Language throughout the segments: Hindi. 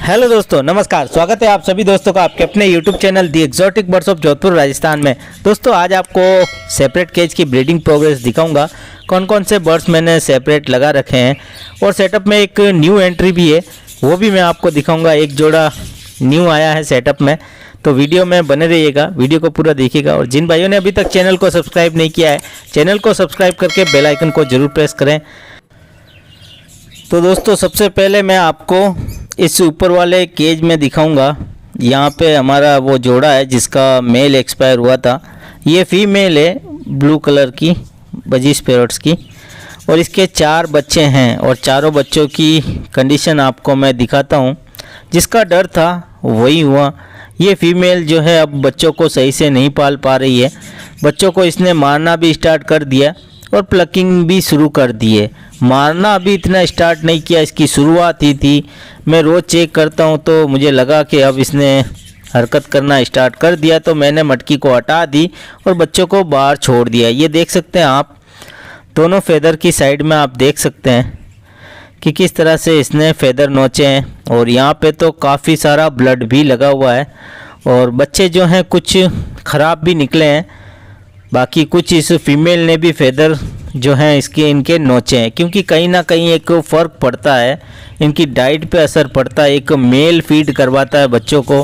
हेलो दोस्तों, नमस्कार। स्वागत है आप सभी दोस्तों का आपके अपने YouTube channel the exotic birds of Jodhpur Rajasthan में। दोस्तों आज आपको सेपरेट केज की ब्रीडिंग प्रोग्रेस दिखाऊंगा। कौन कौन से बर्ड्स मैंने सेपरेट लगा रखे हैं और सेटअप में एक न्यू एंट्री भी है, वो भी मैं आपको दिखाऊंगा। एक जोड़ा न्यू आया है सेटअप में, तो वीडियो में बने रहिएगा, वीडियो को पूरा देखिएगा। और जिन भाइयों ने अभी तक चैनल को सब्सक्राइब नहीं किया है, चैनल को सब्सक्राइब करके बेल आइकन को जरूर प्रेस करें। तो दोस्तों सबसे पहले मैं आपको इस ऊपर वाले केज में दिखाऊंगा। यहाँ पे हमारा वो जोड़ा है जिसका मेल एक्सपायर हुआ था। ये फीमेल है ब्लू कलर की बजीज पैरोट्स की, और इसके 4 बच्चे हैं और चारों बच्चों की कंडीशन आपको मैं दिखाता हूँ। जिसका डर था वही हुआ। ये फीमेल जो है अब बच्चों को सही से नहीं पाल पा रही है। बच्चों को इसने मारना भी स्टार्ट कर दिया और प्लकिंग भी शुरू कर दिए। मारना अभी इतना स्टार्ट नहीं किया, इसकी शुरुआत ही थी। मैं रोज़ चेक करता हूं तो मुझे लगा कि अब इसने हरकत करना स्टार्ट कर दिया, तो मैंने मटकी को हटा दी और बच्चों को बाहर छोड़ दिया। ये देख सकते हैं आप, दोनों फेदर की साइड में आप देख सकते हैं कि किस तरह से इसने फेदर नोचे हैं। और यहाँ पे तो काफ़ी सारा ब्लड भी लगा हुआ है और बच्चे जो हैं कुछ ख़राब भी निकले हैं। बाकी कुछ इस फीमेल ने भी फेदर जो हैं इनके नोचे हैं, क्योंकि कहीं ना कहीं एक फ़र्क पड़ता है, इनकी डाइट पे असर पड़ता है। एक मेल फीड करवाता है बच्चों को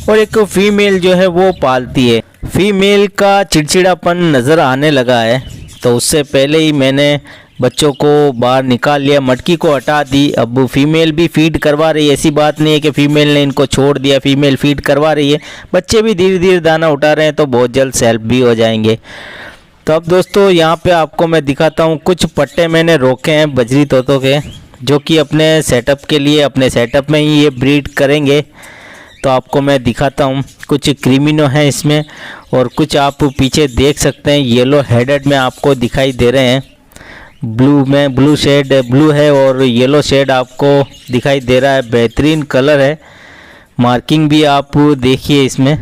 और एक फ़ीमेल जो है वो पालती है। फीमेल का चिड़चिड़ापन नज़र आने लगा है, तो उससे पहले ही मैंने बच्चों को बाहर निकाल लिया, मटकी को हटा दी। अब फीमेल भी फीड करवा रही है, ऐसी बात नहीं है कि फ़ीमेल ने इनको छोड़ दिया। फीमेल फीड करवा रही है, बच्चे भी धीरे धीरे दाना उठा रहे हैं, तो बहुत जल्द सेल्फ भी हो जाएंगे। तो अब दोस्तों यहाँ पे आपको मैं दिखाता हूँ, कुछ पट्टे मैंने रोके हैं बजरी तोतों के, जो कि अपने सेटअप के लिए अपने सेटअप में ही ये ब्रीड करेंगे। तो आपको मैं दिखाता हूँ। कुछ क्रीमिनो हैं इसमें और कुछ आप पीछे देख सकते हैं येलो हेडेड में आपको दिखाई दे रहे हैं। ब्लू में ब्लू शेड ब्लू है और येलो शेड आपको दिखाई दे रहा है। बेहतरीन कलर है, मार्किंग भी आप देखिए इसमें,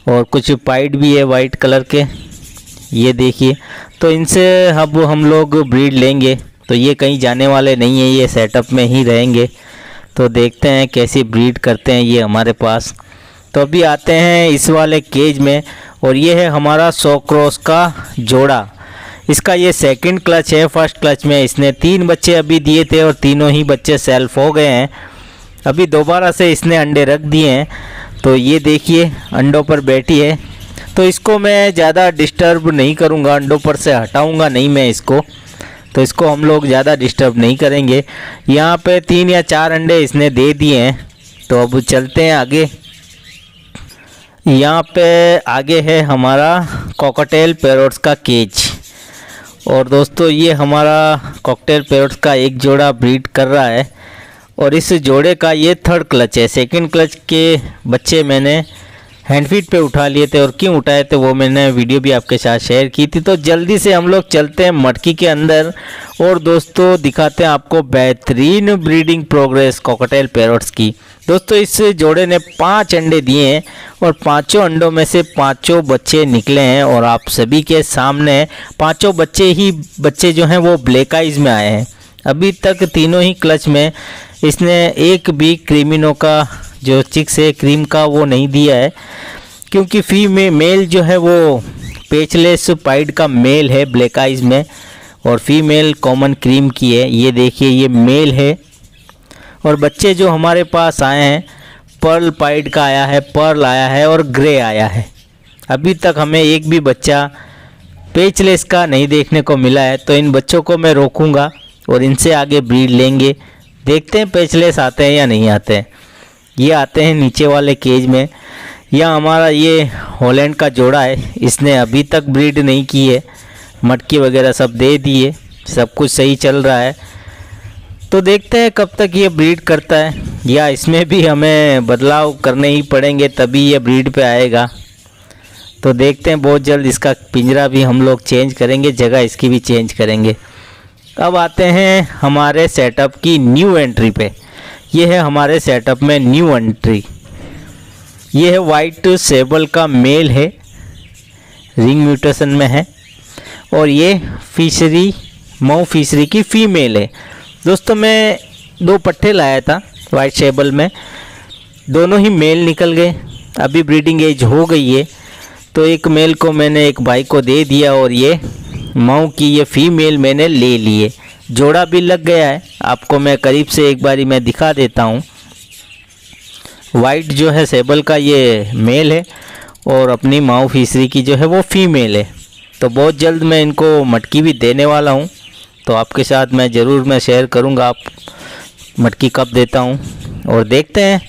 और कुछ पाइड भी है वाइट कलर के, ये देखिए। तो इनसे अब हम लोग ब्रीड लेंगे, तो ये कहीं जाने वाले नहीं है, ये सेटअप में ही रहेंगे। तो देखते हैं कैसी ब्रीड करते हैं ये हमारे पास। तो अभी आते हैं इस वाले केज में, और ये है हमारा 100 क्रॉस का जोड़ा। इसका ये सेकंड क्लच है। फर्स्ट क्लच में इसने 3 बच्चे अभी दिए थे और तीनों ही बच्चे सेल्फ हो गए हैं। अभी दोबारा से इसने अंडे रख दिए हैं, तो ये देखिए अंडों पर बैठी है। तो इसको मैं ज़्यादा डिस्टर्ब नहीं करूँगा, अंडों पर से हटाऊँगा नहीं मैं इसको, तो इसको हम लोग ज़्यादा डिस्टर्ब नहीं करेंगे। यहाँ पे 3 या 4 अंडे इसने दे दिए हैं। तो अब चलते हैं आगे। यहाँ पे आगे है हमारा कॉकटेल पैरोट्स का केज, और दोस्तों ये हमारा कॉकटेल पैरोट्स का एक जोड़ा ब्रीड कर रहा है, और इस जोड़े का ये 3rd क्लच है। सेकंड क्लच के बच्चे मैंने हैंड फीड पे उठा लिए थे, और क्यों उठाए थे वो मैंने वीडियो भी आपके साथ शेयर की थी। तो जल्दी से हम लोग चलते हैं मटकी के अंदर, और दोस्तों दिखाते हैं आपको बेहतरीन ब्रीडिंग प्रोग्रेस कॉकटेल पैरोट्स की। दोस्तों इस जोड़े ने 5 अंडे दिए हैं और 5 अंडों में से 5 बच्चे निकले हैं, और आप सभी के सामने 5 बच्चे जो हैं वो ब्लैक आइज में आए हैं। अभी तक तीनों ही क्लच में इसने एक भी क्रीमिनो का जो चिक्स है क्रीम का वो नहीं दिया है, क्योंकि मेल जो है वो पेचलेस पाइड का मेल है ब्लैक आइज में, और फीमेल कॉमन क्रीम की है। ये देखिए ये मेल है, और बच्चे जो हमारे पास आए हैं पर्ल पाइड का आया है, पर्ल आया है और ग्रे आया है। अभी तक हमें एक भी बच्चा पेचलेस का नहीं देखने को मिला है, तो इन बच्चों को मैं रोकूंगा और इनसे आगे ब्रीड लेंगे। देखते हैं पेचलेस आते हैं या नहीं आते हैं। ये आते हैं नीचे वाले केज में। यह हमारा ये हॉलैंड का जोड़ा है, इसने अभी तक ब्रीड नहीं की है, मटकी वगैरह सब दे दिए, सब कुछ सही चल रहा है। तो देखते हैं कब तक ये ब्रीड करता है, या इसमें भी हमें बदलाव करने ही पड़ेंगे तभी ये ब्रीड पे आएगा। तो देखते हैं, बहुत जल्द इसका पिंजरा भी हम लोग चेंज करेंगे, जगह इसकी भी चेंज करेंगे। अब आते हैं हमारे सेटअप की न्यू एंट्री पे। ये है हमारे सेटअप में न्यू एंट्री। ये है वाइट सेबल का मेल है, रिंग म्यूटेशन में है, और ये फिशरी मऊ फिशरी की फ़ीमेल है। दोस्तों मैं 2 पट्टे लाया था वाइट शेबल में, दोनों ही मेल निकल गए। अभी ब्रीडिंग एज हो गई है तो एक मेल को मैंने एक भाई को दे दिया और ये माऊ की ये फीमेल मैंने ले लिए। जोड़ा भी लग गया है, आपको मैं करीब से एक बारी मैं दिखा देता हूँ। वाइट जो है सेबल का ये मेल है और अपनी माऊ फिशरी की जो है वो फीमेल है। तो बहुत जल्द मैं इनको मटकी भी देने वाला हूँ, तो आपके साथ मैं ज़रूर मैं शेयर करूँगा आप मटकी कब देता हूँ, और देखते हैं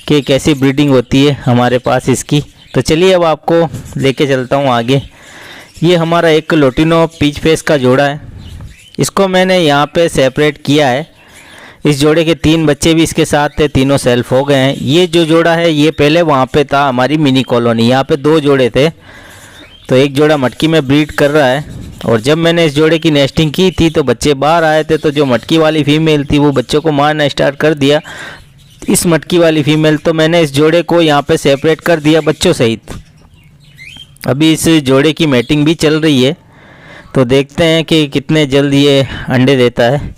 कि कैसी ब्रीडिंग होती है हमारे पास इसकी। तो चलिए अब आपको लेके चलता हूँ आगे। ये हमारा एक लोटिनो पीच फेस का जोड़ा है, इसको मैंने यहाँ पे सेपरेट किया है। इस जोड़े के 3 बच्चे भी इसके साथ थे, तीनों सेल्फ हो गए हैं। ये जो जोड़ा है ये पहले वहाँ पे था हमारी मिनी कॉलोनी, यहाँ पे 2 जोड़े थे, तो एक जोड़ा मटकी में ब्रीड कर रहा है। और जब मैंने इस जोड़े की नेस्टिंग की थी तो बच्चे बाहर आए थे, तो जो मटकी वाली फीमेल थी वो बच्चों को मारना स्टार्ट कर दिया, इस मटकी वाली फीमेल। तो मैंने इस जोड़े को यहाँ पे सेपरेट कर दिया बच्चों सहित। अभी इस जोड़े की मैटिंग भी चल रही है, तो देखते हैं कि कितने जल्द ये अंडे देता है।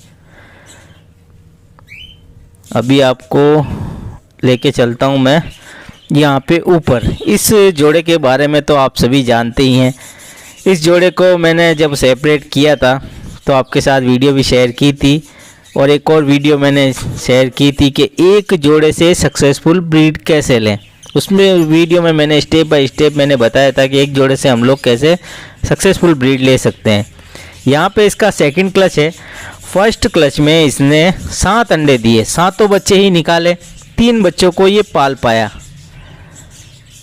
अभी आपको लेके चलता हूँ मैं यहाँ पे ऊपर। इस जोड़े के बारे में तो आप सभी जानते ही हैं। इस जोड़े को मैंने जब सेपरेट किया था तो आपके साथ वीडियो भी शेयर की थी, और एक और वीडियो मैंने शेयर की थी कि एक जोड़े से सक्सेसफुल ब्रीड कैसे लें। उसमें वीडियो में मैंने स्टेप बाय स्टेप मैंने बताया था कि एक जोड़े से हम लोग कैसे सक्सेसफुल ब्रीड ले सकते हैं। यहाँ पे इसका सेकंड क्लच है। फर्स्ट क्लच में इसने 7 अंडे दिए, 7 बच्चे ही निकाले, 3 बच्चों को ये पाल पाया।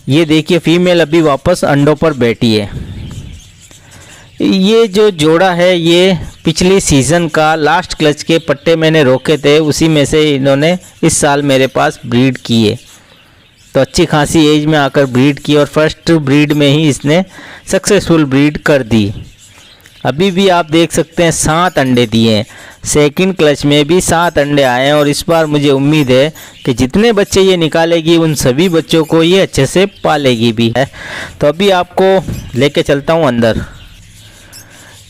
ये देखिए फीमेल अभी वापस अंडों पर बैठी है। ये जो जोड़ा है ये पिछली सीज़न का लास्ट क्लच के पट्टे मैंने रोके थे, उसी में से इन्होंने इस साल मेरे पास ब्रीड की है। तो अच्छी खासी एज में आकर ब्रीड की और फर्स्ट ब्रीड में ही इसने सक्सेसफुल ब्रीड कर दी। अभी भी आप देख सकते हैं 7 अंडे दिए हैं, सेकंड क्लच में भी 7 अंडे आए हैं, और इस बार मुझे उम्मीद है कि जितने बच्चे ये निकालेगी उन सभी बच्चों को ये अच्छे से पालेगी भी है। तो अभी आपको लेके चलता हूँ अंदर।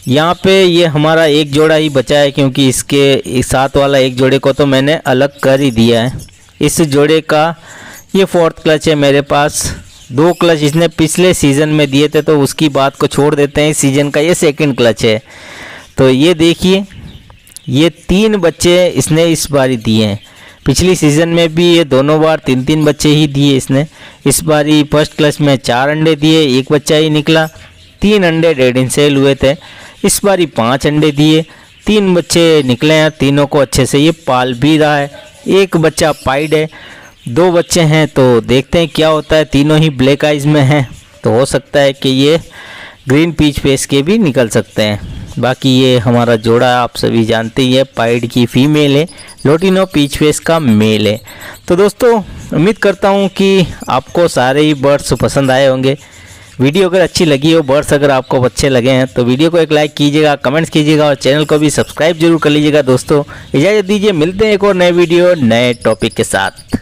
यहाँ पे ये हमारा एक जोड़ा ही बचा है, क्योंकि इसके साथ वाला एक जोड़े को तो मैंने अलग कर ही दिया है। इस जोड़े का ये 4th क्लच है मेरे पास। 2 क्लच इसने पिछले सीज़न में दिए थे, तो उसकी बात को छोड़ देते हैं। इस सीज़न का ये सेकंड क्लच है। तो ये देखिए ये 3 बच्चे इसने इस बारी दिए हैं। पिछली सीज़न में भी ये दोनों बार 3-3 बच्चे ही दिए इसने। इस बारी फर्स्ट क्लच में 4 अंडे दिए, 1 बच्चा ही निकला, 3 अंडे डेड इन सेल हुए थे। इस बारी 5 अंडे दिए, 3 बच्चे निकले हैं, तीनों को अच्छे से ये पाल भी रहा है। 1 बच्चा पाइड है, 2 बच्चे हैं, तो देखते हैं क्या होता है। तीनों ही ब्लैक आइज में हैं, तो हो सकता है कि ये ग्रीन पीच फेस के भी निकल सकते हैं। बाकी ये हमारा जोड़ा आप सभी जानते ही है, पाइड की फीमेल है, लोटिनो पीच फेस का मेल है। तो दोस्तों उम्मीद करता हूँ कि आपको सारे ही बर्ड्स पसंद आए होंगे। वीडियो अगर अच्छी लगी हो, बर्ड्स अगर आपको अच्छे लगे हैं तो वीडियो को एक लाइक कीजिएगा, कमेंट्स कीजिएगा और चैनल को भी सब्सक्राइब जरूर कर लीजिएगा। दोस्तों इजाज़त दीजिए, मिलते हैं एक और नए वीडियो नए टॉपिक के साथ।